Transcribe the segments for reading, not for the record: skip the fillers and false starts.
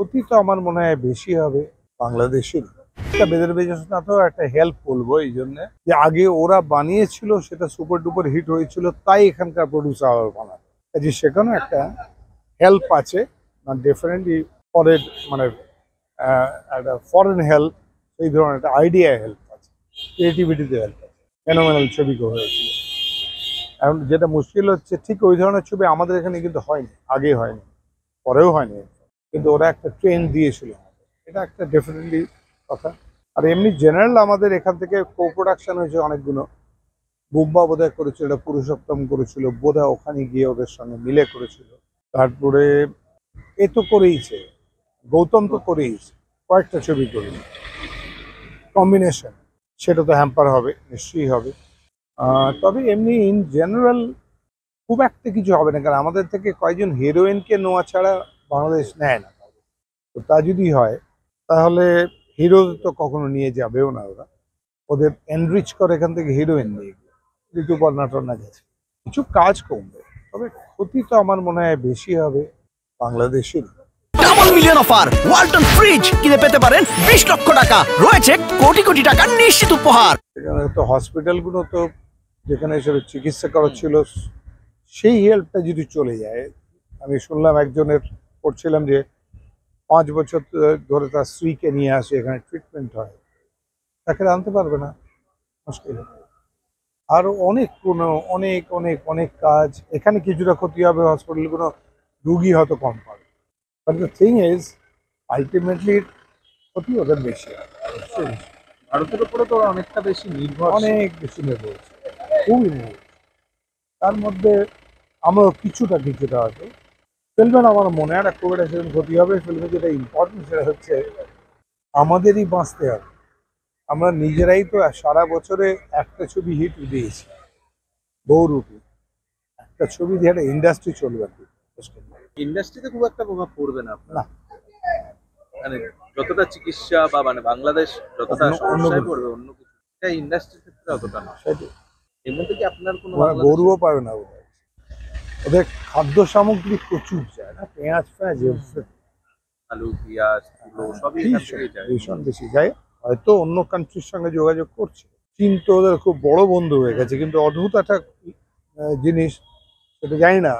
ক্ষতি তো আমার মনে হয় বেশি হবে বাংলাদেশের। এটা বেদেরবেজনাথও একটা হেল্প বলবো এই জন্য যে আগে ওরা বানিয়েছিল, সেটা সুপার ডুপার হিট হয়েছিল, তাই এখানকার প্রডিউসার আবার বানাবে। যে সেখানেও একটা হেল্প আছে, ডেফিনেটলি ফরেন মানে একটা ফরেন হেল্প, এই ধরনের একটা আইডিয়া হেল্প আছে, ক্রিয়েটিভিটিতে হেল্প আছে। ফেনোমেনাল ছবি হয়েছিল। এখন যেটা মুশকিল হচ্ছে, ঠিক ওই ধরনের ছবি আমাদের এখানে কিন্তু হয়নি, আগে হয়নি, পরেও হয়নি, কিন্তু ওরা একটা ট্রেন্ড দিয়েছিল। এটা একটা ডেফিনেটলি কথা। আর এমনি জেনারেল আমাদের এখান থেকে কো প্রোডাকশন হয়েছে অনেকগুলো। বুম্বা বোধহয় করেছিল, এটা পুরুষোত্তম করেছিল বোধহয়, ওখানে গিয়ে ওদের সঙ্গে মিলে করেছিল। তারপরে এ তো করেইছে, গৌতম তো করেইছে, কয়েকটা ছবি করেছে কম্বিনেশন, সেটা তো হ্যাম্পার হবে, নিশ্চয়ই হবে। তবে এমনি ইন জেনারেল খুব একটা কিছু হবে না, কারণ আমাদের থেকে কয়েকজন হিরোইনকে নেওয়া ছাড়া বাংলাদেশ নেয় না। তো তা যদি হয় তাহলে হিরো তো কখনো নিয়ে যাবেও না ওরা, ওদের এনরিচ করে এখান থেকে হিরোইন নিয়ে গিয়ে ঋতুপর্ণা টর্ণা গেছে, কিছু কাজ কমবে, তবে ক্ষতি তো আমার মনে হয় বেশি হবে বাংলাদেশের। Double million offer Walton fridge কিনে পেতে পারেন 20 লক্ষ টাকা, রয়েছে কোটি কোটি টাকার নিশ্চিত উপহার। এখানে তো হসপিটালগুলো তো যেখানে এসব চিকিৎসা করাচ্ছিল, সেই হেল্পটা যদি চলে যায়। আমি শুনলাম একজনের পড়ছিলাম যে 5 বছর ধরে তার স্ত্রীকে নিয়ে আসে, এখানে ট্রিটমেন্ট হয়, তাকে আনতে পারবে না, মুশকিল। আরো অনেক কোনো অনেক অনেক অনেক কাজ এখানে, কিছুটা ক্ষতি হবে, হসপিটালগুলো রুগী হয়তো কম পাবে, but the thing is ultimately ক্ষতি ওদের বেশি হবে। ভারতের উপরে তো অনেকটা বেশি নির্ভর, অনেক বেশি নির্ভর, খুবই নির্ভর। তার মধ্যে আমরাও কিছুটা হয়তো ফিল্মের, আমার মনে হয় না খুব একটা সেরকম ক্ষতি হবে। ফিল্মে যেটা ইম্পর্টেন্ট সেটা হচ্ছে আমাদেরই বাঁচতে হবে। আমরা নিজেরাই তো সারা বছরে একটা ছবি হিট দিয়েছি বহুরূপী, একটা ছবি দিয়ে একটা ইন্ডাস্ট্রি চলবে না। ইন্ডাস্ট্রিতে খুব একটা প্রভাব পড়বে না আপনার, না, মানে যতটা চিকিৎসা বা মানে বাংলাদেশ যতটা সমস্যায় পড়বে অন্য কিছু, এটা ইন্ডাস্ট্রির ক্ষেত্রে অতটা না। সেটাই, এর মধ্যে কি আপনার কোনো ওরা গৌরবও পাবে না। ওদের খাদ্য সামগ্রী প্রচুর যায় না, পেঁয়াজ আলু পেঁয়াজ সবই এখান থেকেই যায়। ভীষণ বেশি যায়। হয়তো অন্য কান্ট্রির সঙ্গে যোগাযোগ করছে, চীন তো ওদের খুব বড় বন্ধু হয়ে গেছে, কিন্তু অদ্ভুত একটা জিনিস, সেটা জানি না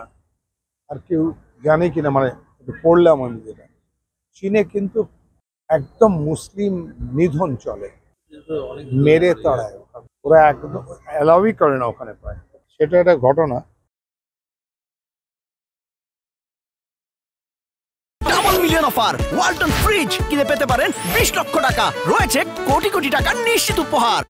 আর কেউ জানে কিনা, মানে পড়লাম আমি যেটা, চীনে কিন্তু একদম মুসলিম নিধন চলে, মেরে তাড়ায়, ওরা একদম অ্যালাউই করে না ওখানে প্রায়, সেটা একটা ঘটনা। Double million offer Walton fridge কিনে পেতে পারেন 20 লক্ষ টাকা, রয়েছে কোটি কোটি টাকার নিশ্চিত উপহার।